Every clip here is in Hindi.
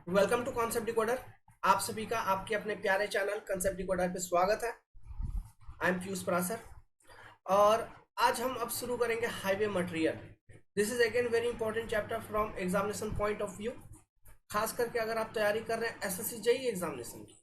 Welcome to concept decoder. आप सभी का आपके अपने प्यारे चैनल कॉन्सेप्ट डिकोडर पे स्वागत है। आई एम पीयूष परासर और आज हम अब शुरू करेंगे highway material. This is again very important chapter from examination point of view. खास करके अगर आप तैयारी कर रहे हैं एसएससी जेईई एग्जामिनेशन की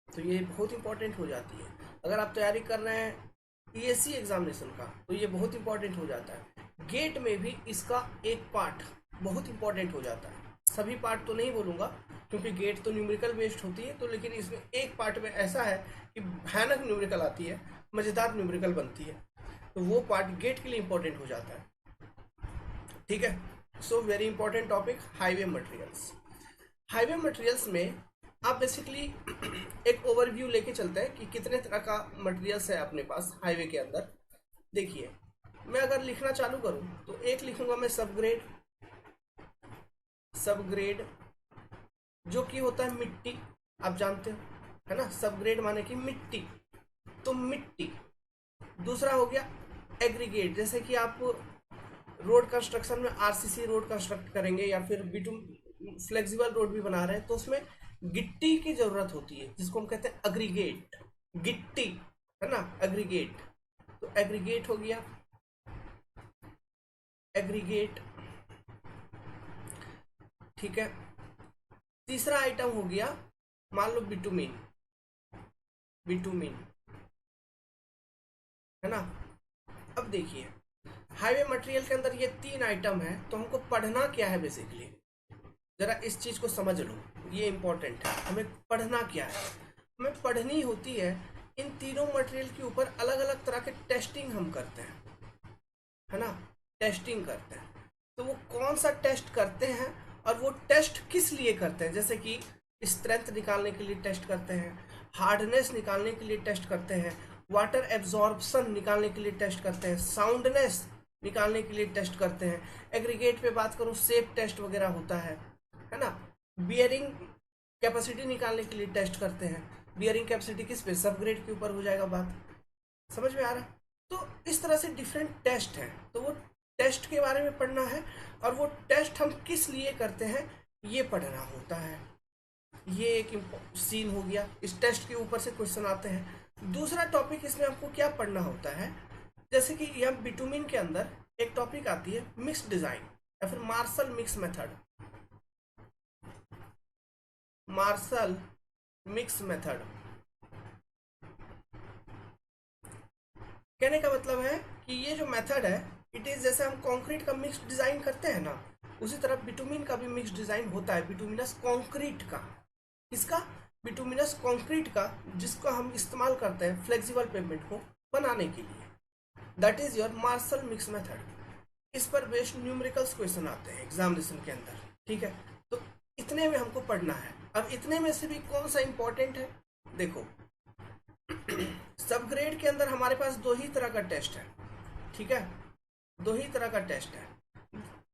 तो ये बहुत इंपॉर्टेंट हो जाती है। अगर आप तैयारी कर रहे हैं ईएससी एग्जामिनेशन का तो ये बहुत इंपॉर्टेंट हो जाता है। गेट में भी इसका एक पार्ट बहुत इंपॉर्टेंट हो जाता है। सभी पार्ट तो नहीं बोलूँगा क्योंकि गेट तो न्यूमेरिकल बेस्ड होती है, तो लेकिन इसमें एक पार्ट में ऐसा है कि भयानक न्यूमेरिकल आती है, मज़ेदार न्यूमेरिकल बनती है, तो वो पार्ट गेट के लिए इंपॉर्टेंट हो जाता है। ठीक है, so very important topic highway materials. Highway materials में आप बेसिकली एक ओवरव्यू लेके चलते हैं कि कितने तरह का मटेरियल्स है अपने पास हाईवे के अंदर। देखिए, मैं अगर लिखना चालू करूं तो एक लिखूंगा मैं सबग्रेड। सबग्रेड जो कि होता है मिट्टी, आप जानते हो है ना, सबग्रेड माने कि मिट्टी, तो मिट्टी। दूसरा हो गया एग्रीगेट, जैसे कि आप रोड कंस्ट्रक्शन में आरसीसी रोड कंस्ट्रक्ट करेंगे या फिर बिटुम फ्लेक्सिबल रोड भी बना रहे हैं तो उसमें गिट्टी की जरूरत होती है जिसको हम कहते हैं अग्रीगेट, गिट्टी है ना, एग्रीगेट। तो एग्रीगेट हो गया, एग्रीगेट। ठीक है, तीसरा आइटम हो गया मान लो बिटुमिन, बिटुमिन है ना। अब देखिए हाईवे मटेरियल के अंदर ये तीन आइटम है, तो हमको पढ़ना क्या है बेसिकली, जरा इस चीज को समझ लो, ये इंपॉर्टेंट है। हमें पढ़ना क्या है, हमें पढ़नी होती है इन तीनों मटेरियल के ऊपर अलग अलग तरह के टेस्टिंग हम करते हैं, है ना, टेस्टिंग करते हैं। तो वो कौन सा टेस्ट करते हैं और वो टेस्ट किस लिए करते हैं, जैसे कि स्ट्रेंथ निकालने के लिए टेस्ट करते हैं, हार्डनेस निकालने के लिए टेस्ट करते हैं, वाटर एब्जॉर्प्शन निकालने के लिए टेस्ट करते हैं, साउंडनेस निकालने के लिए टेस्ट करते हैं। एग्रीगेट पे बात करूँ सेफ टेस्ट वगैरह होता है ना। बियरिंग कैपेसिटी निकालने के लिए टेस्ट करते हैं। बियरिंग कैपेसिटी किस पे, सबग्रेड के ऊपर हो जाएगा, बात समझ में आ रहा है। तो इस तरह से डिफरेंट टेस्ट हैं, तो वो टेस्ट के बारे में पढ़ना है और वो टेस्ट हम किस लिए करते हैं ये पढ़ना होता है। ये एक सीन हो गया, इस टेस्ट के ऊपर से क्वेश्चन आते हैं। दूसरा टॉपिक इसमें हमको क्या पढ़ना होता है, जैसे कि यहाँ बिटुमिन के अंदर एक टॉपिक आती है मिक्स डिजाइन या फिर Marshall mix method. Marshall mix method कहने का मतलब है कि ये जो मेथड है इट इज, जैसे हम कंक्रीट का मिक्स डिजाइन करते हैं ना, उसी तरह बिटुमिन का भी मिक्स डिजाइन होता है, बिटुमिनस कंक्रीट का। किसका, बिटुमिनस कंक्रीट का, जिसको हम इस्तेमाल करते हैं फ्लेक्सिबल पेमेंट को बनाने के लिए। That is your Marshall mix method. इस पर बेस्ड न्यूमेरिकल्स क्वेश्चन आते हैं एग्जामिनेशन के अंदर। ठीक है, तो इतने में हमको पढ़ना है। अब इतने में से भी कौन सा इंपॉर्टेंट है, देखो सबग्रेड के अंदर हमारे पास दो ही तरह का टेस्ट है। ठीक है, दो ही तरह का टेस्ट है।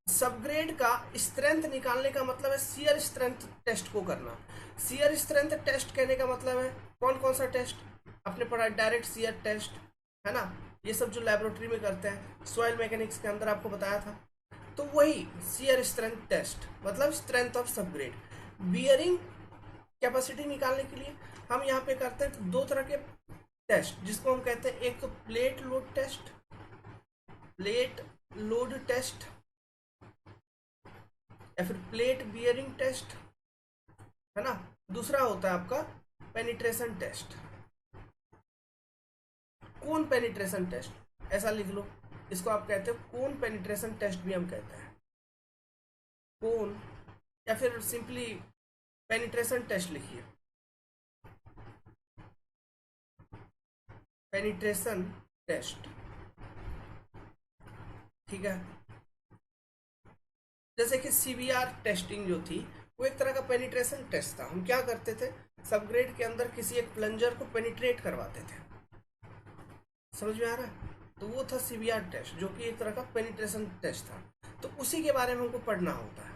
सबग्रेड का स्ट्रेंथ निकालने का मतलब है शियर स्ट्रेंथ टेस्ट को करना। शियर स्ट्रेंथ टेस्ट कहने का मतलब है कौन कौन सा टेस्ट आपने पढ़ा, डायरेक्ट शियर टेस्ट है ना, ये सब जो लेबोरेटरी में करते हैं, सॉइल मैकेनिक्स के अंदर आपको बताया था। तो वही शियर स्ट्रेंथ टेस्ट मतलब strength of subgrade. Bearing capacity निकालने के लिए हम यहाँ पे करते हैं दो तरह के टेस्ट, जिसको हम कहते हैं एक तो plate load test, plate load test या फिर प्लेट बियरिंग टेस्ट, है ना। दूसरा होता है आपका पेनिट्रेशन टेस्ट, कोन पेनिट्रेशन टेस्ट, ऐसा लिख लो, इसको आप कहते हो कोन पेनिट्रेशन टेस्ट भी हम कहते हैं, कोन या फिर सिंपली पेनिट्रेशन टेस्ट लिखिए, पेनिट्रेशन टेस्ट। ठीक है, जैसे कि सीबीआर टेस्टिंग जो थी वो एक तरह का पेनिट्रेशन टेस्ट था। हम क्या करते थे, सबग्रेड के अंदर किसी एक प्लंजर को पेनिट्रेट करवाते थे, समझ में आ रहा है, तो वो था सीबीआर टेस्ट जो कि एक तरह का पेनिट्रेशन टेस्ट था। तो उसी के बारे में हमको पढ़ना होता है।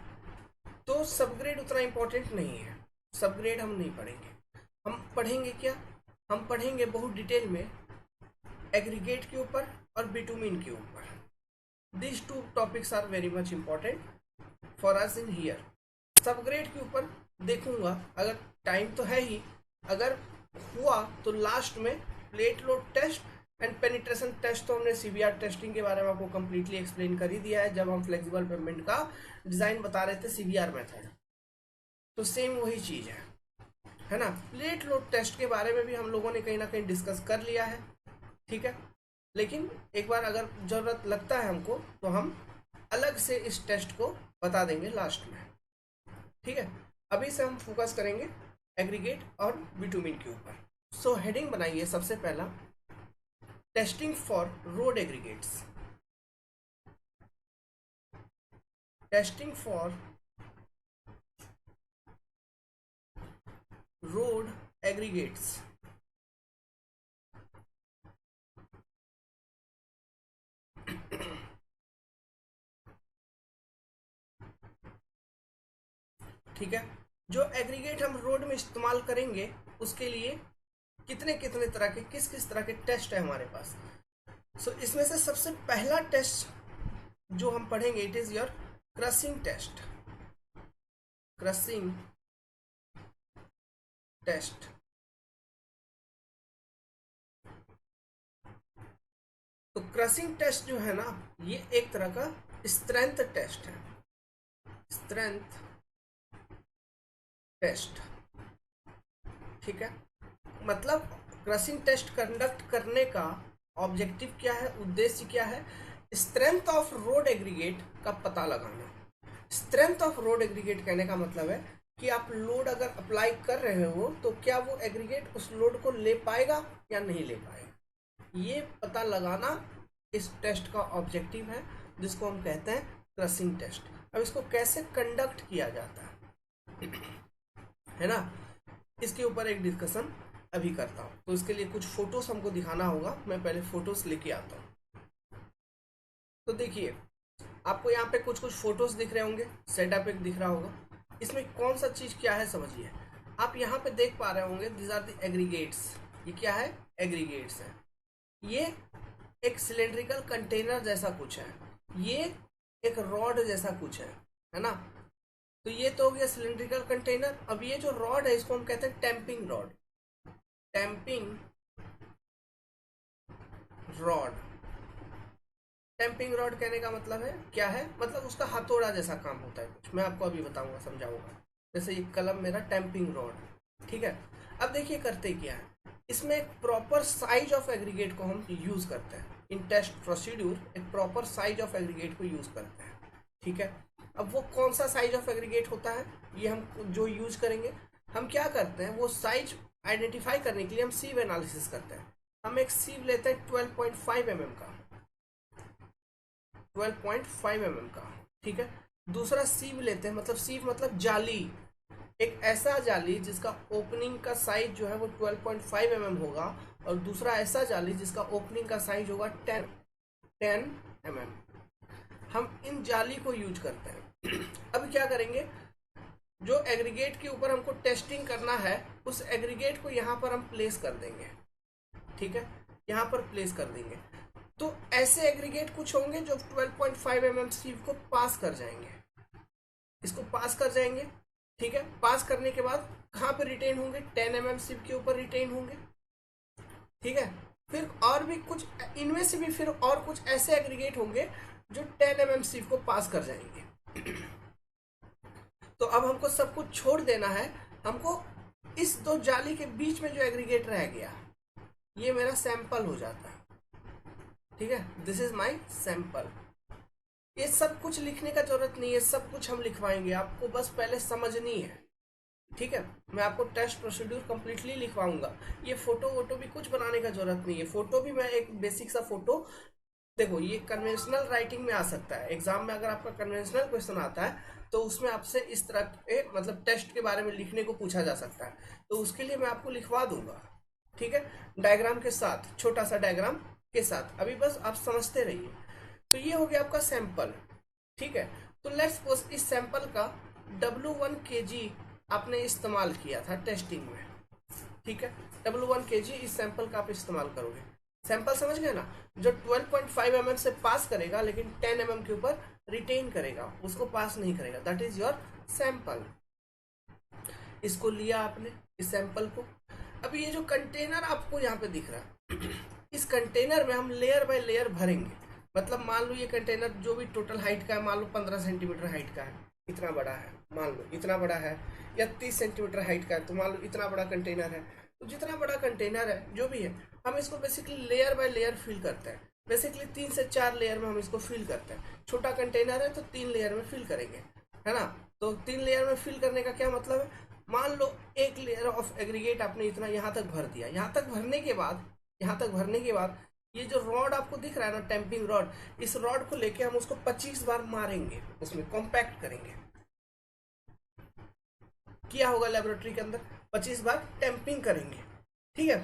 तो सबग्रेड उतना इंपॉर्टेंट नहीं है, सबग्रेड हम नहीं पढ़ेंगे। हम पढ़ेंगे क्या, हम पढ़ेंगे बहुत डिटेल में एग्रीगेट के ऊपर और बिटुमिन के ऊपर। These two topics are very much important for us in here. Subgrade के ऊपर देखूंगा, अगर टाइम तो है ही, अगर हुआ तो लास्ट में plate load test and penetration test, तो हमने सीबीआर टेस्टिंग के बारे में आपको कंप्लीटली एक्सप्लेन कर ही दिया है जब हम फ्लेक्सिबल पेमेंट का डिजाइन बता रहे थे सीबीआर मेथड। तो सेम वही चीज है ना। प्लेट लोड टेस्ट के बारे में भी हम लोगों ने कहीं ना कहीं डिस्कस कर लिया है, ठीक है। लेकिन एक बार अगर जरूरत लगता है हमको तो हम अलग से इस टेस्ट को बता देंगे लास्ट में, ठीक है। अभी से हम फोकस करेंगे एग्रीगेट और बिटुमिन के ऊपर। सो हेडिंग बनाइए सबसे पहला, testing for road aggregates. Testing for road aggregates. ठीक है, जो एग्रीगेट हम रोड में इस्तेमाल करेंगे उसके लिए कितने कितने तरह के, किस किस तरह के टेस्ट है हमारे पास। सो इसमें से सबसे पहला टेस्ट जो हम पढ़ेंगे, it is your crushing test. Crushing test. तो क्रशिंग टेस्ट जो है ना, ये एक तरह का स्ट्रेंथ टेस्ट है। स्ट्रेंथ टेस्ट, ठीक है। मतलब क्रशिंग टेस्ट कंडक्ट करने का ऑब्जेक्टिव क्या है, उद्देश्य क्या है, स्ट्रेंथ ऑफ रोड एग्रीगेट का पता लगाना। स्ट्रेंथ ऑफ रोड एग्रीगेट कहने का मतलब है कि आप लोड अगर अप्लाई कर रहे हो तो क्या वो एग्रीगेट उस लोड को ले पाएगा या नहीं ले पाएगा, ये पता लगाना इस टेस्ट का ऑब्जेक्टिव है, जिसको हम कहते हैं क्रशिंग टेस्ट। अब इसको कैसे कंडक्ट किया जाता है ना, इसके ऊपर एक डिस्कशन अभी करता हूँ। तो इसके लिए कुछ फोटोज हमको दिखाना होगा, मैं पहले फोटोज लेके आता हूँ। तो देखिए, आपको यहाँ पे कुछ कुछ फोटोज दिख रहे होंगे, सेटअप एक दिख रहा होगा। इसमें कौन सा चीज क्या है समझिए। आप यहाँ पे देख पा रहे होंगे, दिस आर द एग्रीगेट्स। ये क्या है, एग्रीगेट्स है। ये एक सिलेंड्रिकल कंटेनर जैसा कुछ है, ये एक रॉड जैसा कुछ है ना। तो ये तो हो गया सिलेंड्रिकल कंटेनर। अब ये जो रॉड है इसको हम कहते हैं tamping rod. Tamping rod. Tamping rod कहने का मतलब है क्या है, मतलब उसका हथौड़ा जैसा काम होता है कुछ, मैं आपको अभी बताऊंगा, समझाऊंगा। जैसे ये कलम मेरा टैंपिंग रॉड, ठीक है। अब देखिए करते क्या है, इसमें एक प्रॉपर साइज ऑफ एग्रीगेट को हम यूज करते हैं। इन टेस्ट प्रोसीड्यूर एक प्रॉपर साइज ऑफ एग्रीगेट को यूज करते हैं, ठीक है। अब वो कौन सा साइज ऑफ एग्रीगेट होता है, ये हम जो यूज करेंगे, हम क्या करते हैं, वो साइज आइडेंटिफाई करने के लिए हम सीव एनालिसिस करते हैं। हम एक सीव लेते हैं 12.5 mm का, 12.5 mm का, ठीक है। दूसरा सीव लेते हैं, मतलब सीव मतलब जाली, एक ऐसा जाली जिसका ओपनिंग का साइज जो है वो 12.5 mm होगा, और दूसरा ऐसा जाली जिसका ओपनिंग का साइज होगा 10 mm। हम इन जाली को यूज करते हैं। अब क्या करेंगे, जो एग्रीगेट के ऊपर हमको टेस्टिंग करना है, उस एग्रीगेट को यहाँ पर हम प्लेस कर देंगे, ठीक है, यहाँ पर प्लेस कर देंगे। तो ऐसे एग्रीगेट कुछ होंगे जो 12.5 mm सीव को पास कर जाएंगे, इसको पास कर जाएंगे, ठीक है। पास करने के बाद कहाँ पे रिटेन होंगे, 10 mm सीव के ऊपर रिटेन होंगे, ठीक है। फिर और भी कुछ, इनमें से भी फिर और कुछ ऐसे एग्रीगेट होंगे जो 10 mm सीव को पास कर जाएंगे। तो अब हमको सब कुछ छोड़ देना है, हमको इस दो जाली के बीच में जो एग्रीगेट रह गया, ये मेरा सैंपल हो जाता है, ठीक है। This is my sample. ये सब कुछ लिखने का जरूरत नहीं है, सब कुछ हम लिखवाएंगे, आपको बस पहले समझनी है, ठीक है। मैं आपको टेस्ट प्रोसीड्यूर कंप्लीटली लिखवाऊंगा। ये फोटो वोटो भी कुछ बनाने का जरूरत नहीं है। फोटो भी मैं एक बेसिक सा फोटो, देखो ये कन्वेंशनल राइटिंग में आ सकता है। एग्जाम में अगर आपका कन्वेंशनल क्वेश्चन आता है तो उसमें आपसे इस तरह के मतलब टेस्ट के बारे में लिखने को पूछा जा सकता है, तो उसके लिए मैं आपको लिखवा दूंगा, ठीक है, डायग्राम के साथ, छोटा सा डायग्राम के साथ। अभी बस आप समझते रहिए। तो ये हो गया आपका सैंपल, ठीक है। तो लेट्स सपोज इस सैंपल का W1 kg आपने इस्तेमाल किया था टेस्टिंग में, ठीक है। W1 kg इस सैंपल का आप इस्तेमाल करोगे। सैंपल समझ गए ना, जो 12.5 mm से पास करेगा लेकिन 10 mm के ऊपर रिटेन करेगा, उसको पास नहीं करेगा, दैट इज योर सैंपल। इसको लिया आपने, इस सैंपल को। अब ये जो कंटेनर आपको यहाँ पे दिख रहा है, इस कंटेनर में हम लेयर बाय लेयर भरेंगे। मतलब मान लो ये कंटेनर जो भी टोटल हाइट का है, मान लो 15 सेंटीमीटर हाइट का है, इतना बड़ा है, मान लो इतना बड़ा है, या 30 सेंटीमीटर हाइट का है तो मान लो इतना बड़ा कंटेनर है। तो जितना बड़ा कंटेनर है जो भी है, हम इसको basically layer by layer fill करते हैं। बेसिकली 3 से 4 लेयर में हम इसको फिल करते हैं। छोटा कंटेनर है तो 3 लेयर में फिल करेंगे, है ना। तो 3 लेयर में फिल करने का क्या मतलब है, मान लो एक लेयर ऑफ एग्रीगेट आपने इतना यहाँ तक भर दिया। यहाँ तक भरने के बाद ये जो रॉड आपको दिख रहा है ना, टेम्पिंग रॉड, इस रॉड को लेके हम उसको 25 बार मारेंगे, उसमें कॉम्पैक्ट करेंगे। किया होगा लेबोरेटरी के अंदर, 25 बार टेम्पिंग करेंगे, ठीक है।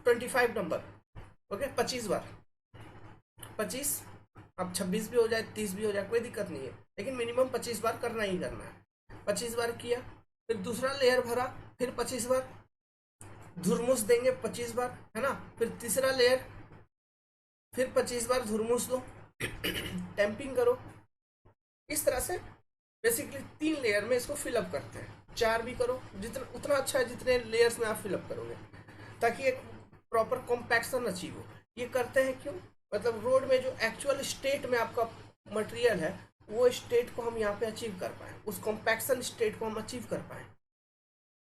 25 नंबर, ओके, 25 बार, 25, अब 26 भी हो जाए, 30 भी हो जाए, कोई दिक्कत नहीं है, लेकिन मिनिमम 25 बार करना ही करना है। 25 बार किया, फिर दूसरा लेयर भरा, फिर 25 बार धुरमुस देंगे, 25 बार, है ना। फिर तीसरा लेयर, फिर 25 बार धुरमुस दो, टेम्पिंग करो। इस तरह से बेसिकली 3 लेयर में इसको फिलअप करते हैं। 4 भी करो, जितना उतना अच्छा है जितने लेयर्स में आप फिलअप करोगे, ताकि एक प्रॉपर कॉम्पैक्शन अचीव हो। ये करते हैं क्यों, मतलब रोड में जो एक्चुअल स्टेट में आपका मटेरियल है, वो स्टेट को हम यहाँ पे अचीव कर पाए, उस कॉम्पैक्शन स्टेट को हम अचीव कर पाए।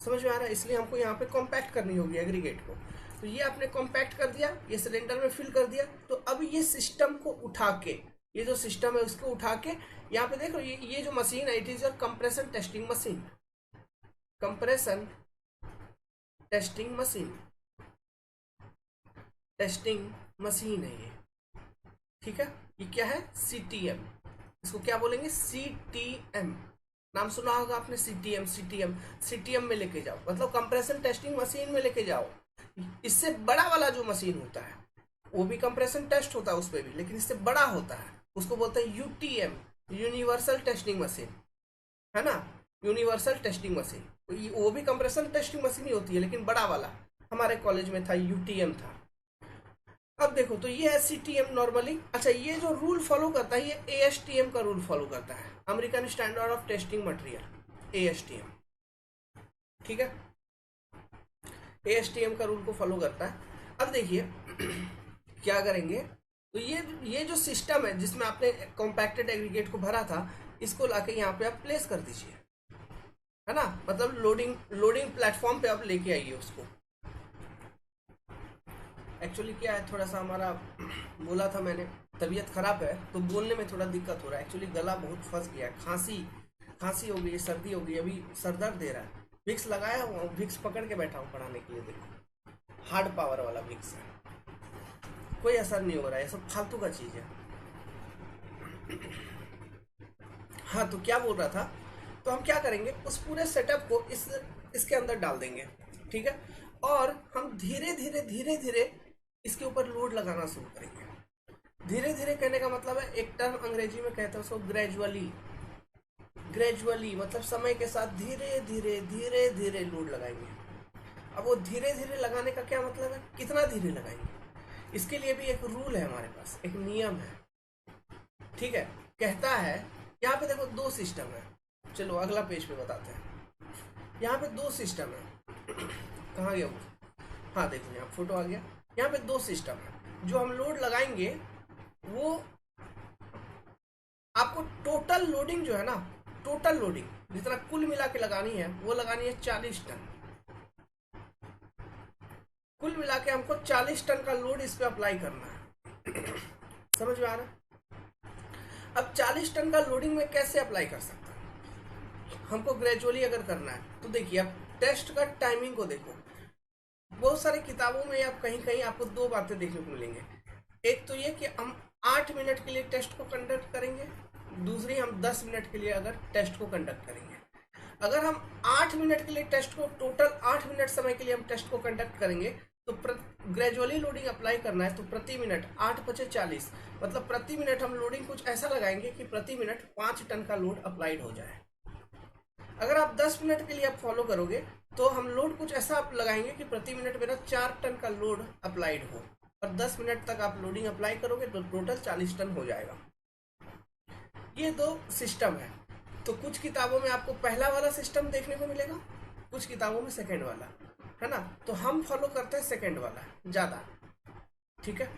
समझ में आ रहा है, इसलिए हमको यहाँ पे कॉम्पैक्ट करनी होगी एग्रीगेट को। तो ये आपने कॉम्पैक्ट कर दिया, ये सिलेंडर में फिल कर दिया। तो अब ये सिस्टम को उठा के, ये जो सिस्टम है उसको उठा के यहाँ पे देखो, ये जो मशीन है, it is your compression testing machine. Compression testing machine है ये, ठीक है। ये क्या है, CTM, इसको क्या बोलेंगे, CTM। नाम सुना होगा आपने, CTM में लेके जाओ, मतलब कंप्रेशन टेस्टिंग मशीन में लेके जाओ। इससे बड़ा वाला जो मशीन होता है, वो भी कंप्रेशन टेस्ट होता है उस पर भी, लेकिन इससे बड़ा होता है, उसको बोलते हैं UTM, यूनिवर्सल टेस्टिंग मशीन, है ना। यूनिवर्सल टेस्टिंग मशीन, वो भी कंप्रेशन टेस्टिंग मशीन ही होती है, लेकिन बड़ा वाला हमारे कॉलेज में था, UTM था। अब देखो, तो ये है CTM नॉर्मली। अच्छा, ये जो रूल फॉलो करता है, ये ASTM का रूल फॉलो करता है, American standard of testing material, ASTM, ठीक है। ASTM का रूल को फॉलो करता है। अब देखिए क्या करेंगे, तो ये जो सिस्टम है जिसमें आपने कॉम्पैक्टेड एग्रीगेट को भरा था, इसको लाके यहाँ पे आप प्लेस कर दीजिए, है ना। मतलब लोडिंग प्लेटफॉर्म पे आप लेके आइए उसको। एक्चुअली क्या है, थोड़ा सा हमारा बोला था मैंने, तबीयत खराब है तो बोलने में थोड़ा दिक्कत हो रहा है। एक्चुअली गला बहुत फंस गया है, खांसी हो गई, सर्दी हो गई, अभी सर दर्द दे रहा है। विक्स लगाया हुआ हूँ, विक्स पकड़ के बैठा हूँ पढ़ाने के लिए, देखो हार्ड पावर वाला विक्स है, कोई असर नहीं हो रहा है, ये सब फालतू का चीज़ है। हाँ, तो क्या बोल रहा था, तो हम क्या करेंगे, उस पूरे सेटअप को इसके अंदर डाल देंगे, ठीक है। और हम धीरे धीरे इसके ऊपर लोड लगाना शुरू करेंगे। धीरे धीरे कहने का मतलब है, एक टर्म अंग्रेजी में कहते हैं उसको ग्रेजुअली, मतलब समय के साथ धीरे धीरे लोड लगाएंगे। अब वो धीरे धीरे लगाने का क्या मतलब है, कितना धीरे लगाएंगे, इसके लिए भी एक रूल है हमारे पास, एक नियम है, ठीक है। कहता है, यहाँ पे देखो 2 सिस्टम है, चलो अगला पेज पे बताते हैं। यहाँ पे 2 सिस्टम है, कहाँ गया वो, हाँ देखो यहाँ फोटो आ गया। यहाँ पे 2 सिस्टम है, जो हम लोड लगाएंगे वो आपको टोटल लोडिंग जो है ना, टोटल लोडिंग जितना कुल मिला के लगानी है, वो लगानी है 40 टन। कुल मिला के हमको 40 टन का लोड इस पे अप्लाई करना है। समझ में आ रहा है। अब 40 टन का लोडिंग में कैसे अप्लाई कर सकते हैं, हमको ग्रेजुअली अगर करना है तो देखिए, अब टेस्ट का टाइमिंग को देखो। बहुत सारी किताबों में आप कहीं आपको 2 बातें देखने को मिलेंगे। एक तो ये कि हम 8 मिनट के लिए टेस्ट को कंडक्ट करेंगे, दूसरी हम 10 मिनट के लिए अगर टेस्ट को कंडक्ट करेंगे। अगर हम 8 मिनट के लिए टेस्ट को, टोटल 8 मिनट समय के लिए हम टेस्ट को कंडक्ट करेंगे, तो ग्रेजुअली लोडिंग अप्लाई करना है, तो प्रति मिनट 8 × 40, मतलब प्रति मिनट हम लोडिंग कुछ ऐसा लगाएंगे कि प्रति मिनट 5 टन का लोड अप्लाइड हो जाए। अगर आप 10 मिनट के लिए आप फॉलो करोगे, तो हम लोड कुछ ऐसा आप लगाएंगे कि प्रति मिनट मेरा 4 टन का लोड अप्लाइड हो, और 10 मिनट तक आप लोडिंग अप्लाई करोगे तो टोटल 40 टन हो जाएगा। ये 2 सिस्टम है। तो कुछ किताबों में आपको पहला वाला सिस्टम देखने को मिलेगा, कुछ किताबों में सेकंड वाला, है ना। तो हम फॉलो करते हैं सेकंड वाला ज़्यादा, ठीक है,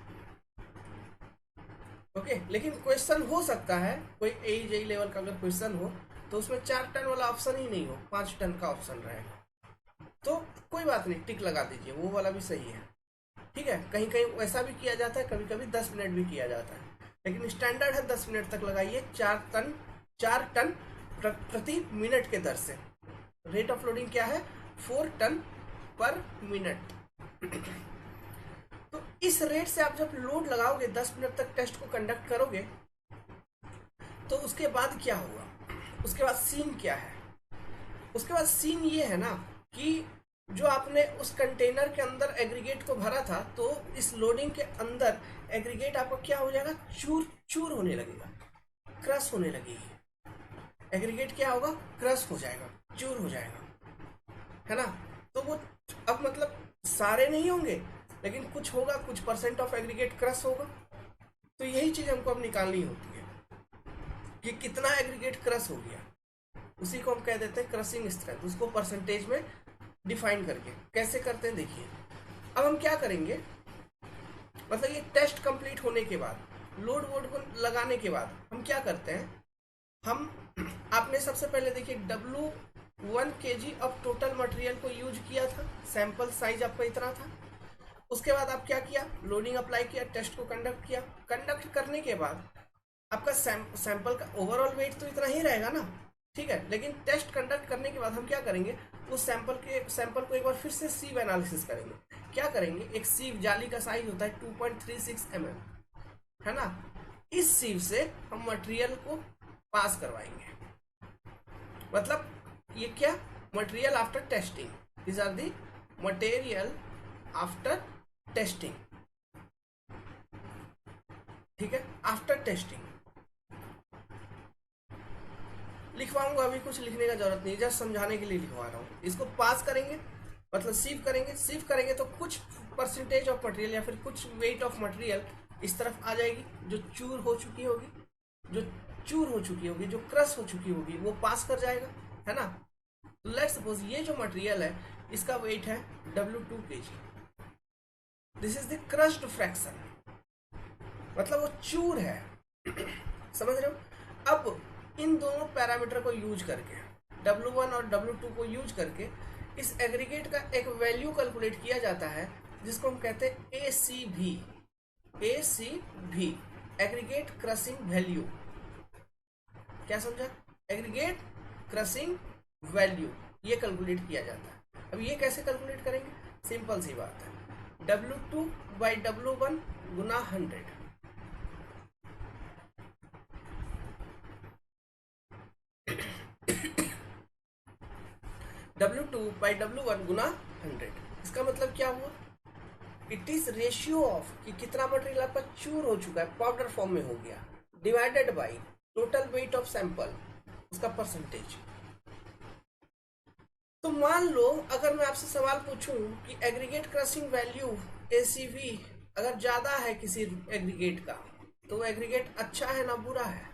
ओके। लेकिन क्वेश्चन हो सकता है कोई AE लेवल का अगर क्वेश्चन हो तो उसमें 4 टन वाला ऑप्शन ही नहीं हो, 5 टन का ऑप्शन रहेगा, तो कोई बात नहीं, टिक लगा दीजिए, वो वाला भी सही है, ठीक है। कहीं कहीं ऐसा भी किया जाता है, कभी कभी 10 मिनट भी किया जाता है, लेकिन स्टैंडर्ड है 10 मिनट तक लगाइए, 4 टन प्रति मिनट के दर से। रेट ऑफ लोडिंग क्या है? 4 टन पर मिनट। तो इस रेट से आप जब लोड लगाओगे, 10 मिनट तक टेस्ट को कंडक्ट करोगे, तो उसके बाद क्या होगा? उसके बाद सीन क्या है? उसके बाद सीन ये है ना कि जो आपने उस कंटेनर के अंदर एग्रीगेट को भरा था, तो इस लोडिंग के अंदर एग्रीगेट आपका क्या हो जाएगा? चूर चूर होने लगेगा, क्रश होने लगेगी। एग्रीगेट क्या होगा? क्रश हो जाएगा, चूर हो जाएगा, है ना। तो वो अब मतलब सारे नहीं होंगे, लेकिन कुछ होगा, कुछ परसेंट ऑफ एग्रीगेट क्रश होगा। तो यही चीज हमको अब निकालनी होती है कि कितना एग्रीगेट क्रश हो गया, उसी को हम कह देते हैं क्रशिंग स्ट्रेंथ, उसको परसेंटेज में डिफाइन करके। कैसे करते हैं देखिए। अब हम क्या करेंगे, मतलब ये टेस्ट कंप्लीट होने के बाद, लोड वोड को लगाने के बाद हम क्या करते हैं, हम आपने सबसे पहले देखिए W1 kg of total material को यूज किया था, सैंपल साइज आपका इतना था। उसके बाद आप क्या किया? लोडिंग अप्लाई किया, टेस्ट को कंडक्ट किया। कंडक्ट करने के बाद आपका सैंपल का ओवरऑल वेट तो इतना ही रहेगा ना, ठीक है। लेकिन टेस्ट कंडक्ट करने के बाद हम क्या करेंगे, उस सैंपल को एक बार फिर से सीव एनालिसिस करेंगे। क्या करेंगे? एक सीव जाली का साइज होता है 2.36 mm, है ना। इस सीव से हम मटेरियल को पास करवाएंगे। मतलब ये क्या? Material after testing, these are the material after testing, ठीक है, आफ्टर टेस्टिंग। लिखवाऊंगा, अभी कुछ लिखने का जरूरत नहीं, जस्ट समझाने के लिए लिखवा रहा हूँ। इसको पास करेंगे मतलब सीव करेंगे, सीव करेंगे तो कुछ परसेंटेज ऑफ मटेरियल या फिर कुछ वेट ऑफ मटेरियल इस तरफ आ जाएगी, जो चूर हो चुकी होगी, जो क्रश हो चुकी होगी, वो पास कर जाएगा, है ना। तो लेट्स सपोज ये जो मटेरियल है इसका वेट है W2 kg, this is the crushed fraction, मतलब वो चूर है, समझ रहे हो। अब इन दोनों पैरामीटर को यूज करके, W1 और W2 को यूज करके, इस एग्रीगेट का एक वैल्यू कैलकुलेट किया जाता है, जिसको हम कहते हैं ACV, एग्रीगेट क्रशिंग वैल्यू। क्या समझा? एग्रीगेट क्रशिंग वैल्यू ये कैलकुलेट किया जाता है। अब ये कैसे कैलकुलेट करेंगे? सिंपल सी बात है, W2/W1 गुना 100, W2/W1 गुना 100। इसका मतलब क्या हुआ? इट इज रेशियो ऑफ कि कितना मटेरियल आपका चूर हो चुका है, पाउडर फॉर्म में हो गया, divided by total weight of sample, उसका परसेंटेज। तो मान लो अगर मैं आपसे सवाल पूछूं कि एग्रीगेट क्रशिंग वैल्यू ACV अगर ज्यादा है किसी एग्रीगेट का, तो वो एग्रीगेट अच्छा है ना बुरा है?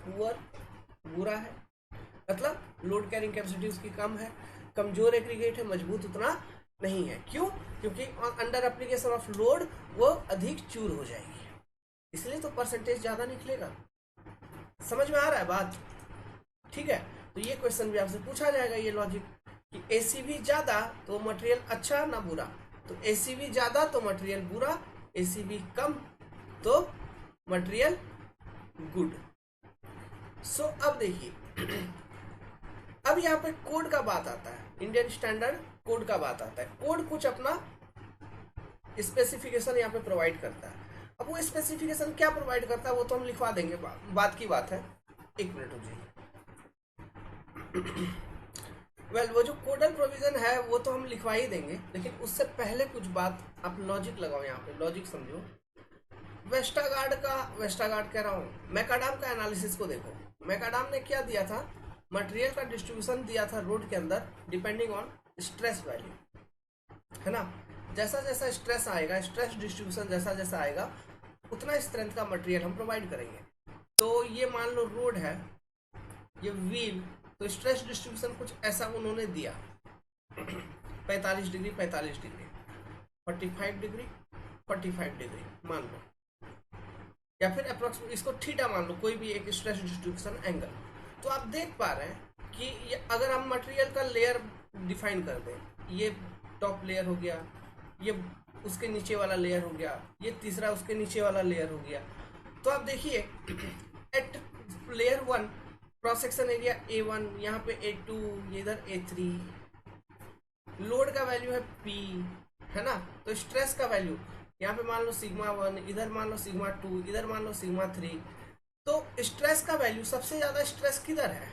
बुरा है। मतलब लोड कैरिंग कैपेसिटी उसकी कम है, कमजोर एग्रीगेट है, मजबूत उतना नहीं है। क्यों? क्योंकि अंडर एप्लीकेशन ऑफ लोड वो अधिक चूर हो जाएगी, इसलिए तो परसेंटेज ज्यादा निकलेगा। समझ में आ रहा है बात? ठीक है। तो ये क्वेश्चन भी आपसे पूछा जाएगा, ये लॉजिक कि ACV ज्यादा तो मटेरियल अच्छा ना बुरा, तो ACV ज्यादा तो मटेरियल बुरा, ACV कम तो मटेरियल गुड। सो अब देखिए अब यहाँ पे कोड का बात आता है, इंडियन स्टैंडर्ड कोड का बात आता है। कोड कुछ अपना स्पेसिफिकेशन यहाँ पे प्रोवाइड करता है। अब वो स्पेसिफिकेशन क्या प्रोवाइड करता है वो तो हम लिखवा देंगे, बात की बात है। एक मिनट हो जाइए। वेल वो जो कोडल प्रोविजन है वो तो हम लिखवा ही देंगे, लेकिन उससे पहले कुछ बात आप लॉजिक लगाओ, यहाँ पे लॉजिक समझो। वेस्टागार्ड कह रहा हूँ, मैकाडाम का एनालिसिस को देखो। मैकाडाम ने क्या दिया था? मटेरियल का डिस्ट्रीब्यूशन दिया था रोड के अंदर डिपेंडिंग ऑन स्ट्रेस वैल्यू, है ना। जैसा जैसा स्ट्रेस आएगा, स्ट्रेस डिस्ट्रीब्यूशन जैसा जैसा आएगा, उतना स्ट्रेंथ का मटेरियल हम प्रोवाइड करेंगे। तो ये मान लो रोड है, ये व्हील, तो स्ट्रेस डिस्ट्रीब्यूशन कुछ ऐसा उन्होंने दिया, 45 डिग्री 45 डिग्री, 45 डिग्री 45 डिग्री मान लो, या फिर अप्रोक्सीमेट इसको थीटा मान लो, कोई भी एक स्ट्रेस डिस्ट्रीब्यूशन एंगल। तो आप देख पा रहे हैं कि अगर हम मटेरियल का लेयर डिफाइन कर दें, ये टॉप लेयर हो गया, ये उसके नीचे वाला लेयर हो गया, ये तीसरा उसके नीचे वाला लेयर हो गया। तो आप देखिए at layer 1 cross section area A1, यहाँ पे A2, इधर A3, लोड का वैल्यू है P, है ना। तो स्ट्रेस का वैल्यू यहाँ पे मान लो सिग्मा 1, इधर मान लो सिग्मा 2, इधर मान लो सिग्मा 3। तो स्ट्रेस का वैल्यू सबसे ज्यादा स्ट्रेस किधर है,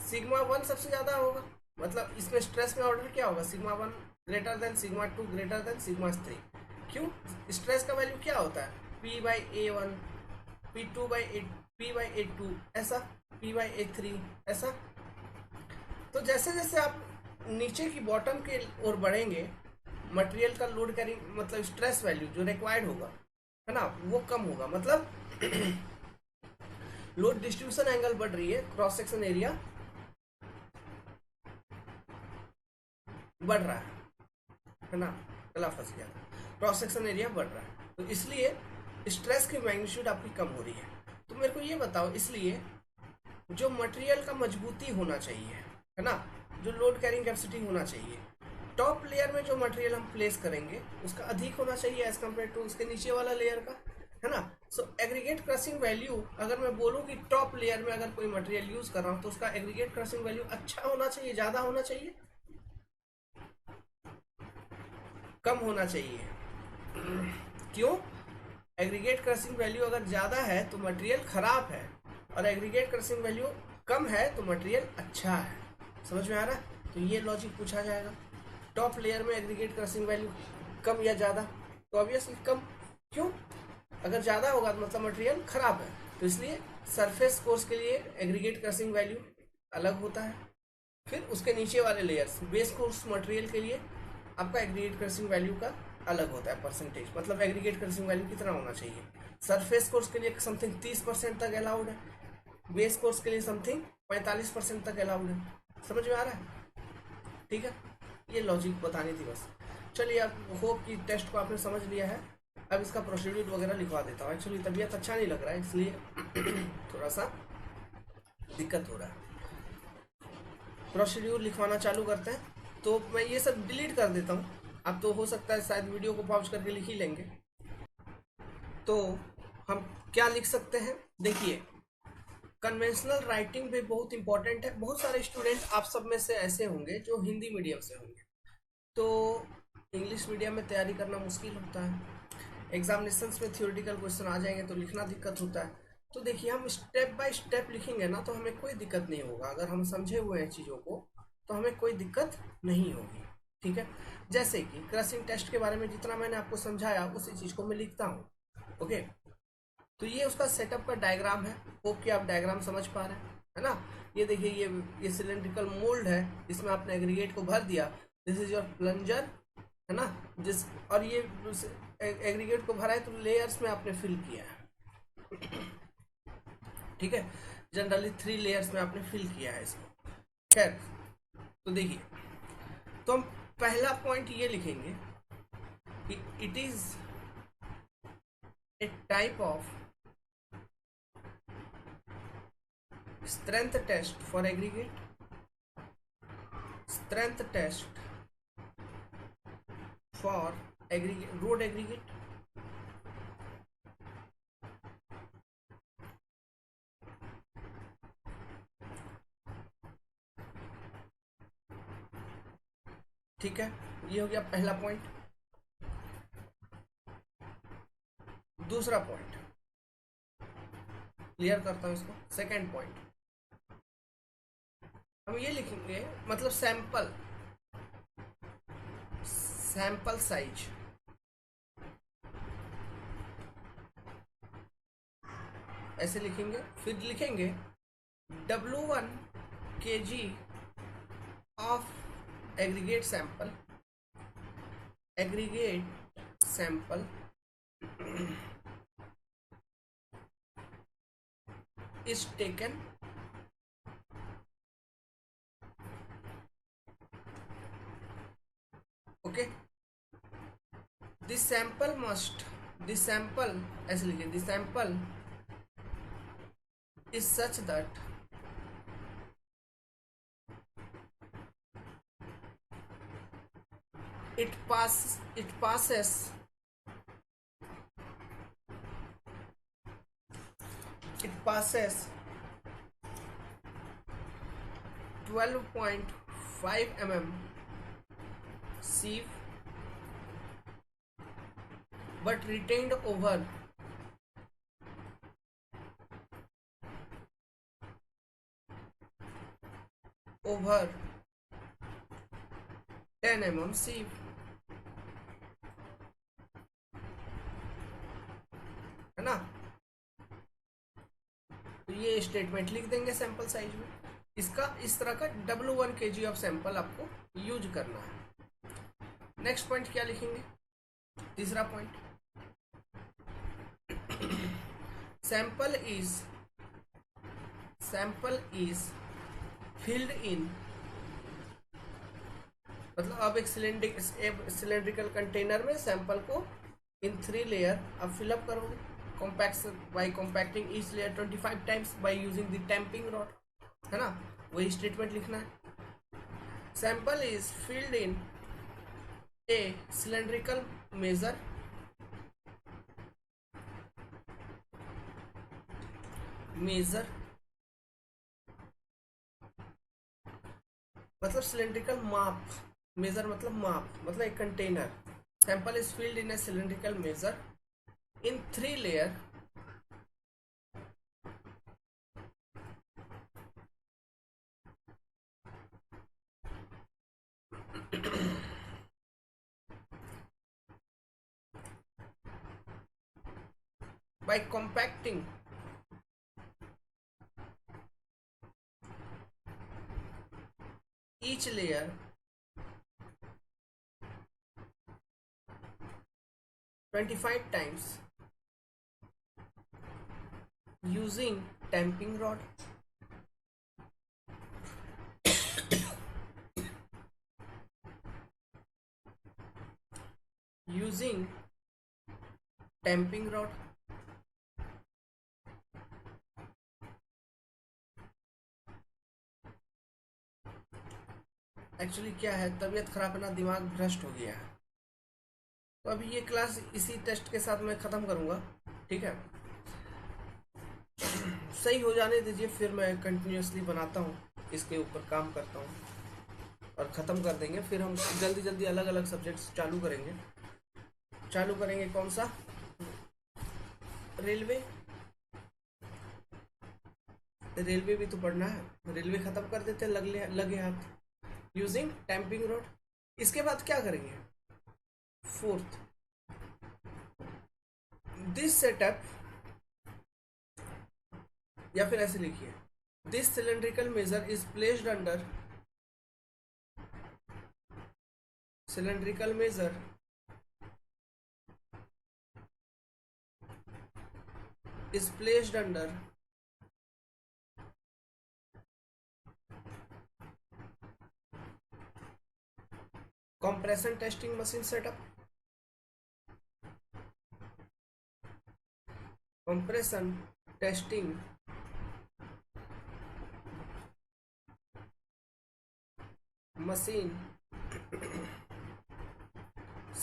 सिग्मा 1 सबसे ज्यादा होगा, मतलब इसमें स्ट्रेस में ऑर्डर क्या होगा, sigma 1 greater than sigma 2 greater than sigma 3। क्यों, स्ट्रेस का वैल्यू क्या होता है, P/A1, P/A2 ऐसा, P/A3 ऐसा। तो जैसे जैसे आप नीचे की बॉटम के ओर बढ़ेंगे, मटेरियल का लोड कैरिंग मतलब स्ट्रेस वैल्यू जो रिक्वायर्ड होगा, है ना, वो कम होगा। मतलब लोड डिस्ट्रीब्यूशन एंगल बढ़ रही है, क्रॉस सेक्शन एरिया बढ़ रहा है ना, गला फंस गया, क्रॉस सेक्शन एरिया बढ़ रहा है, तो इसलिए स्ट्रेस की मैग्नीट्यूड आपकी कम हो रही है। तो मेरे को ये बताओ, इसलिए जो मटेरियल का मजबूती होना चाहिए, है ना, जो लोड कैरिंग कैपेसिटी होना चाहिए, टॉप लेयर में जो मटेरियल हम प्लेस करेंगे उसका अधिक होना चाहिए एज कम्पेयर टू उसके नीचे वाला लेयर का, है ना। सो एग्रीगेट क्रशिंग वैल्यू, अगर मैं बोलूँ कि टॉप लेयर में अगर कोई मटेरियल यूज कर रहा हूँ तो उसका एग्रीगेट क्रशिंग वैल्यू अच्छा होना चाहिए, ज्यादा होना चाहिए, कम होना चाहिए। क्यों, एग्रीगेट क्रशिंग वैल्यू अगर ज्यादा है तो मटेरियल खराब है, और एग्रीगेट क्रशिंग वैल्यू कम है तो मटेरियल अच्छा है। समझ में आ रहा है, तो ये लॉजिक पूछा जाएगा। टॉप लेयर में एग्रीगेट क्रशिंग वैल्यू कम या ज़्यादा, तो ऑब्वियसली कम। क्यों, अगर ज़्यादा होगा तो मतलब मटेरियल खराब है, तो इसलिए सरफेस कोर्स के लिए एग्रीगेट क्रशिंग वैल्यू अलग होता है। फिर उसके नीचे वाले लेयर्स बेस कोर्स मटेरियल के लिए आपका एग्रीगेट क्रशिंग वैल्यू का अलग होता है परसेंटेज, मतलब एग्रीगेट क्रशिंग वैल्यू कितना होना चाहिए। सरफेस कोर्स के लिए समथिंग 30% तक अलाउड है, बेस कोर्स के लिए समथिंग 45% तक अलाउड है। समझ में आ रहा है, ठीक है, ये लॉजिक बतानी थी बस। चलिए, अब होप कि टेस्ट को आपने समझ लिया है। अब इसका प्रोसीड्यूर वगैरह लिखवा देता हूँ। एक्चुअली तबीयत अच्छा नहीं लग रहा है, इसलिए थोड़ा सा दिक्कत हो रहा है। प्रोसीड्यूर लिखवाना चालू करते हैं। तो मैं ये सब डिलीट कर देता हूँ, अब तो हो सकता है शायद वीडियो को पॉज करके लिख ही लेंगे। तो हम क्या लिख सकते हैं, देखिए, कन्वेंशनल राइटिंग भी बहुत इंपॉर्टेंट है। बहुत सारे स्टूडेंट आप सब में से ऐसे होंगे जो हिंदी मीडियम से होंगे, तो इंग्लिश मीडियम में तैयारी करना मुश्किल होता है। एग्जामिनेशंस में थियोरेटिकल क्वेश्चन आ जाएंगे तो लिखना दिक्कत होता है। तो देखिए, हम स्टेप बाय स्टेप लिखेंगे ना तो हमें कोई दिक्कत नहीं होगा। अगर हम समझे हुए हैं चीज़ों को तो हमें कोई दिक्कत नहीं होगी, ठीक है। जैसे कि क्रशिंग टेस्ट के बारे में जितना मैंने आपको समझाया उसी चीज़ को मैं लिखता हूँ, ओके। तो ये उसका सेटअप का डायग्राम है, होप कि आप डायग्राम समझ पा रहे हैं, है ना। ये देखिए, ये सिलेंड्रिकल मोल्ड है, इसमें आपने एग्रीगेट को भर दिया, दिस इज योर प्लंजर, है ना। जिस और ये एग्रीगेट को भरा है तो लेयर्स में आपने फिल किया है, ठीक है। जनरली 3 लेयर्स में आपने फिल किया है इसको। खैर, तो देखिए, तो हम पहला पॉइंट ये लिखेंगे कि it is a type of strength test for aggregate, strength test for aggregate, road aggregate, ठीक है। ये हो गया पहला पॉइंट। दूसरा पॉइंट क्लियर करता हूं इसको, सेकंड पॉइंट हम ये लिखेंगे, मतलब सैंपल, सैंपल साइज, ऐसे लिखेंगे। फिर लिखेंगे W1 kg of aggregate sample, aggregate sample is taken okay, this sample must, this sample ऐसे लिखिए, this sample is such that it passes it passes 12.5 mm sieve but retained over 10 mm sieve, है ना। तो ये स्टेटमेंट लिख देंगे सैंपल साइज में। इसका इस तरह का W1 kg ऑफ सैंपल आपको यूज करना है। नेक्स्ट पॉइंट क्या लिखेंगे, तीसरा point, sample is filled in, मतलब अब एक सिलेंड्रिकल कंटेनर में सैंपल को इन 3 लेयर आप फिलअप करोगे, by compacting each layer 25 times by using the tamping rod, है ना। वही स्टेटमेंट लिखना है। Sample is filled in a cylindrical measure मतलब सिलेंड्रिकल माप, मेजर मतलब माप, मतलब एक कंटेनर। Sample is filled in a cylindrical measure in 3 layer by compacting each layer 25 times using tamping rod, using tamping rod। Actually क्या है, तबीयत खराब है ना, दिमाग भ्रष्ट हो गया है। तो अभी ये क्लास इसी टेस्ट के साथ मैं ख़त्म करूँगा, ठीक है। सही हो जाने दीजिए, फिर मैं कंटिन्यूसली बनाता हूँ, इसके ऊपर काम करता हूँ और ख़त्म कर देंगे। फिर हम जल्दी जल्दी अलग अलग सब्जेक्ट्स चालू करेंगे। कौन सा, रेलवे भी तो पढ़ना है। रेलवे ख़त्म कर देते लगे हाथ यूजिंग टैंपिंग रॉड। इसके बाद क्या करेंगे, फोर्थ, दिस सेटअप, या फिर ऐसे लिखिए, this cylindrical measure is placed under, cylindrical measure is placed under compression testing machine setup, compression testing machine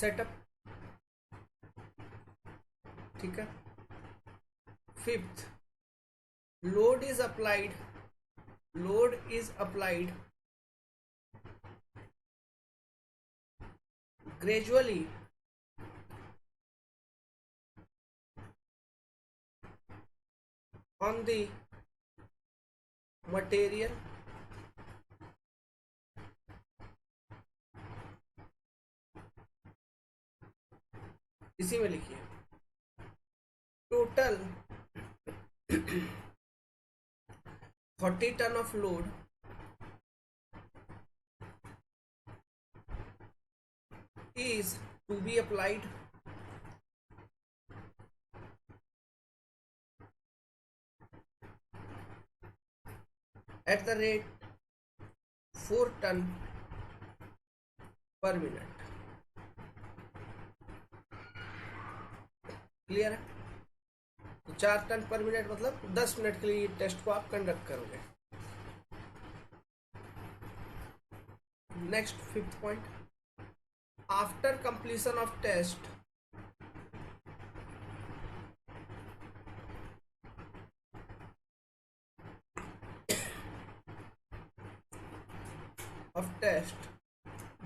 setup, ठीक है। Fifth, load is applied gradually on the material इसी में लिखिए, total 40 ton of load is to be applied at the rate 4 ton per minute। Clear है? तो 4 टन पर मिनट मतलब 10 मिनट के लिए टेस्ट को आप कंडक्ट करोगे। Next 5th point, after completion of test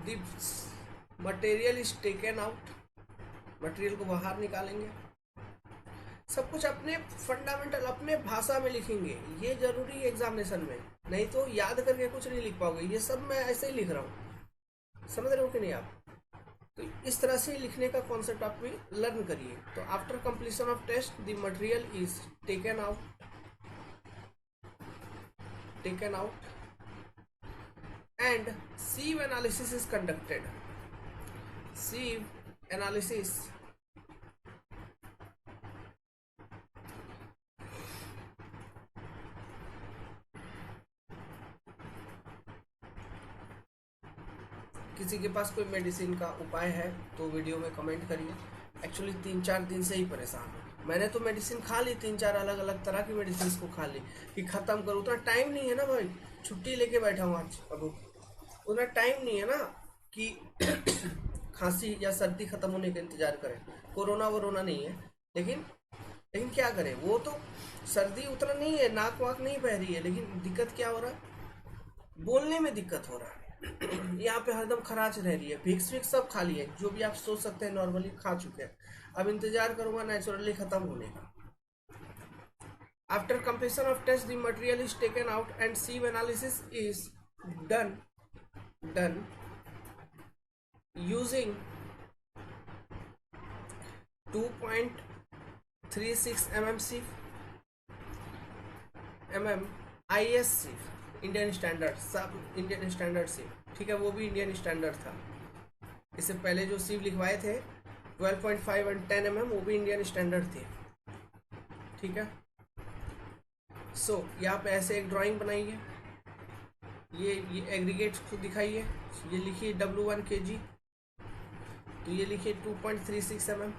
the material is taken out, material को बाहर निकालेंगे। सब कुछ अपने फंडामेंटल अपने भाषा में लिखेंगे, ये जरूरी है एग्जामिनेशन में, नहीं तो याद करके कुछ नहीं लिख पाओगे। ये सब मैं ऐसे ही लिख रहा हूँ, समझ रहे हो कि नहीं आप? तो इस तरह से लिखने का कॉन्सेप्ट आप भी लर्न करिए। तो after completion of test the material is taken out and sieve analysis is conducted. Sieve analysis किसी के पास कोई मेडिसिन का उपाय है तो वीडियो में कमेंट करिए। एक्चुअली 3-4 दिन से ही परेशान हूँ। मैंने तो मेडिसिन खा ली, 3-4 अलग अलग तरह की मेडिसिन को खा ली कि ख़त्म करूँ। उतना टाइम नहीं है ना भाई, छुट्टी लेके बैठा हूँ आज। अब उतना टाइम नहीं है ना कि खांसी या सर्दी खत्म होने का इंतजार करें। कोरोना वोरोना नहीं है, लेकिन क्या करें, वो तो सर्दी उतना नहीं है, नाक वाक नहीं बह रही है, लेकिन दिक्कत क्या हो रहा है, बोलने में दिक्कत हो रहा है। यहाँ पे हरदम खराश रह रही है। विक्स विक्स सब खा लिए, जो भी आप सोच सकते हैं नॉर्मली खा चुके हैं। अब इंतजार करूंगा नेचुरली खत्म होने का। After completion of test the material is taken out and sieve analysis is done using 2.36 IS sieve, Indian standard, सब इंडियन स्टैंडर्ड सिव, ठीक है, वो भी इंडियन स्टैंडर्ड था। इससे पहले जो सिव लिखवाए थे 12.5 और 10 वो भी इंडियन स्टैंडर्ड थे, ठीक है। सो यहाँ पे ऐसे एक ड्राइंग बनाइए, ये एग्रीगेट को दिखाइए, ये लिखिए W1 kg, तो ये लिखिए 2.36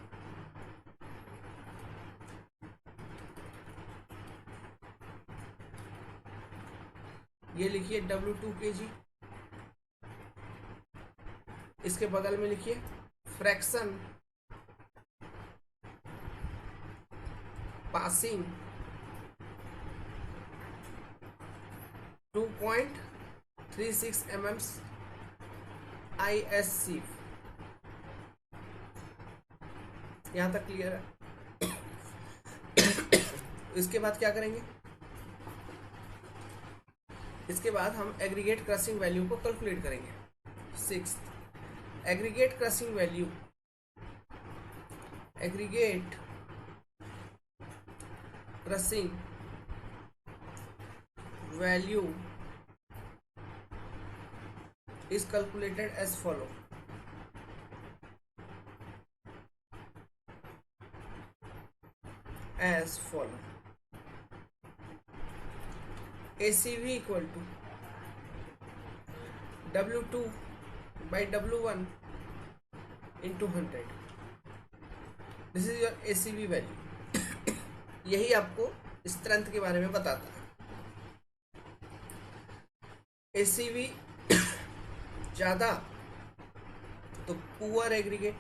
ये लिखिए W2 kg। इसके बगल में लिखिए फ्रैक्शन पासिंग 2.36 IS sieve। यहां तक क्लियर है? इसके बाद क्या करेंगे? इसके बाद हम एग्रीगेट क्रशिंग वैल्यू को कैलकुलेट करेंगे। 6th, aggregate crushing value, aggregate crushing value is calculated as follow. ACV equal to W2 by W1 into 100. This is your ACV value. यही आपको स्ट्रेंथ के बारे में बताता है। ACV ज्यादा तो poor aggregate,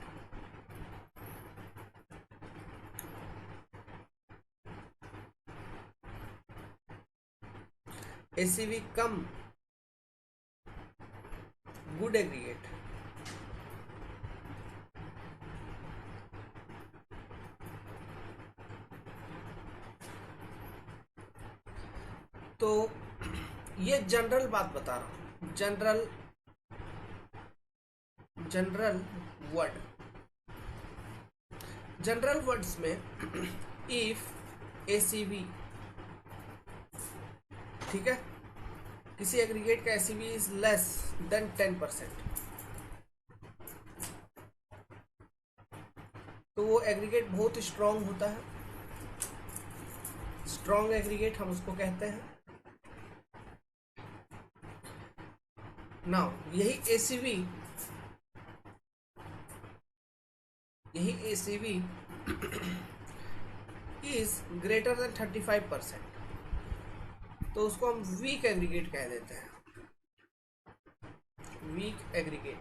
ACV come good aggregate. तो ये जनरल बात बता रहा हूं, जनरल वर्ड्स में इफ ACV, ठीक है, किसी एग्रीगेट का ACV इज लेस देन 10%, तो वो एग्रीगेट बहुत स्ट्रॉन्ग होता है। स्ट्रॉन्ग एग्रीगेट हम उसको कहते हैं। नाउ यही ACV इज ग्रेटर देन 35%, तो उसको हम वीक एग्रीगेट कह देते हैं। वीक एग्रीगेट,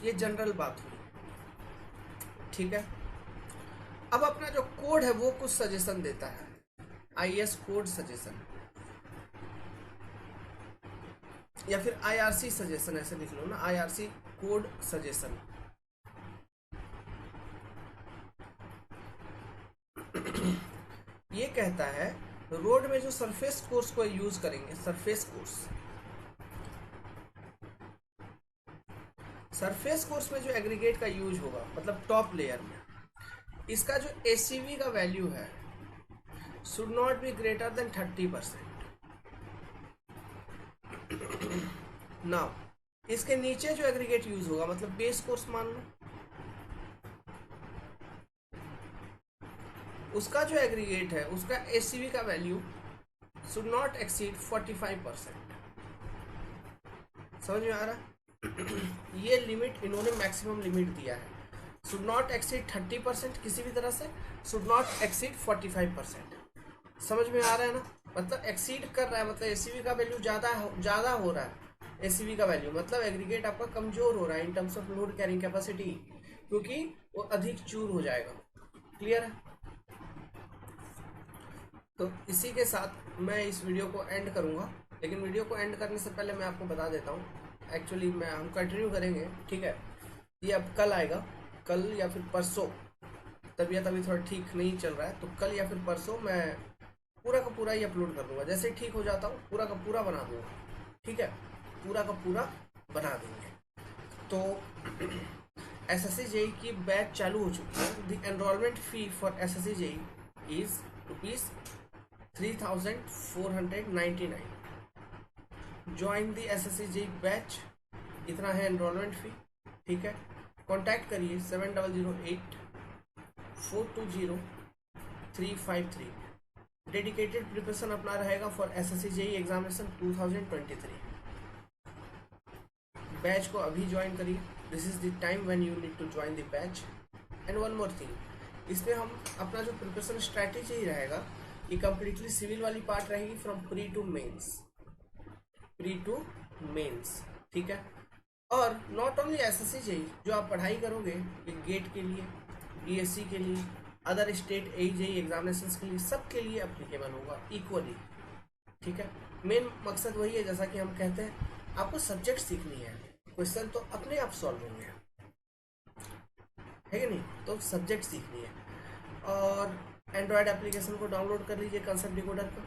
ये जनरल बात हुई, ठीक है। अब अपना जो कोड है वो कुछ सजेशन देता है, IS कोड सजेशन या फिर IRC सजेशन, ऐसे लिख लो ना, IRC कोड सजेशन। ये कहता है रोड में जो सरफेस कोर्स को यूज करेंगे, सरफेस कोर्स में जो एग्रीगेट का यूज होगा, मतलब टॉप लेयर में, इसका जो ACV का वैल्यू है should not be greater than 30%। Now इसके नीचे जो एग्रीगेट यूज होगा, मतलब बेस कोर्स मान लो, उसका जो एग्रीगेट है उसका ACV का वैल्यू शुड नॉट एक्सीड 45%। समझ में आ रहा? ये लिमिट इन्होंने मैक्सिमम लिमिट दिया है, शुड नॉट एक्सीड 30% किसी भी तरह से, शुड नॉट एक्सीड 45%। समझ में आ रहा है ना? मतलब एक्सीड कर रहा है, मतलब ACV का वैल्यू ज़्यादा हो रहा है। ACV का वैल्यू मतलब एग्रीगेट आपका कमजोर हो रहा है in terms of load carrying capacity, क्योंकि वो अधिक चूर हो जाएगा। क्लियर है? तो इसी के साथ मैं इस वीडियो को एंड करूंगा, लेकिन वीडियो को एंड करने से पहले मैं आपको बता देता हूँ, एक्चुअली हम कंटिन्यू करेंगे, ठीक है। ये अब कल आएगा, कल या फिर परसों, तबीयत अभी थोड़ा ठीक नहीं चल रहा है, तो कल या फिर परसों मैं पूरा का पूरा ही अपलोड कर दूंगा। जैसे ठीक हो जाता हूँ पूरा का पूरा बना दूंगा, ठीक है, पूरा का पूरा बना देंगे। तो SSC JEE की बैच चालू हो चुकी है। The enrolment fee for SSC JEE is ₹3,499। Join the SSC JEE batch, इतना है एनरोलमेंट फी, ठीक है। कॉन्टैक्ट करिए 7008-420-353। डेडिकेटेड प्रिपरेशन अपना रहेगा for SSC JEE examination 2023। Batch को अभी ज्वाइन करिए, this is the time when you need to join the batch. And one more thing, इसमें हम अपना जो प्रिपरेशन स्ट्रैटेजी रहेगा, ये कम्प्लीटली सिविल वाली पार्ट रहेगी, फ्रॉम प्री टू मेंस, ठीक है। और नॉट ओनली SSC JEE, जो आप पढ़ाई करोगे ये गेट के लिए, BSc के लिए, अदर स्टेट JEE एग्जामिनेशंस के लिए, सब के लिए अप्लीकेबल होगा इक्वली, ठीक है। मेन मकसद वही है, जैसा कि हम कहते हैं, आपको सब्जेक्ट सीखनी है, क्वेश्चन तो अपने आप सॉल्व होंगे, है कि नहीं? तो सब्जेक्ट सीखनी है। और एंड्रॉयड एप्लीकेशन को डाउनलोड कर लीजिए, कंसेप्ट डिकोडर का।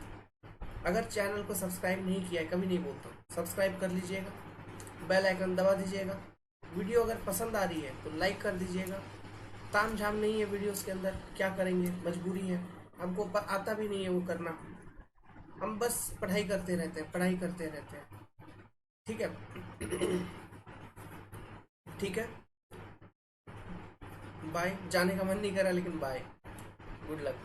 अगर चैनल को सब्सक्राइब नहीं किया है, कभी नहीं बोलता, सब्सक्राइब कर लीजिएगा, बेल आइकन दबा दीजिएगा। वीडियो अगर पसंद आ रही है तो लाइक कर दीजिएगा। ताम झाम नहीं है वीडियोस के अंदर, क्या करेंगे, मजबूरी है, हमको आता भी नहीं है वो करना, हम बस पढ़ाई करते रहते हैं, ठीक है। ठीक है, बाय। जाने का मन नहीं करा, लेकिन बाय, गुड लक।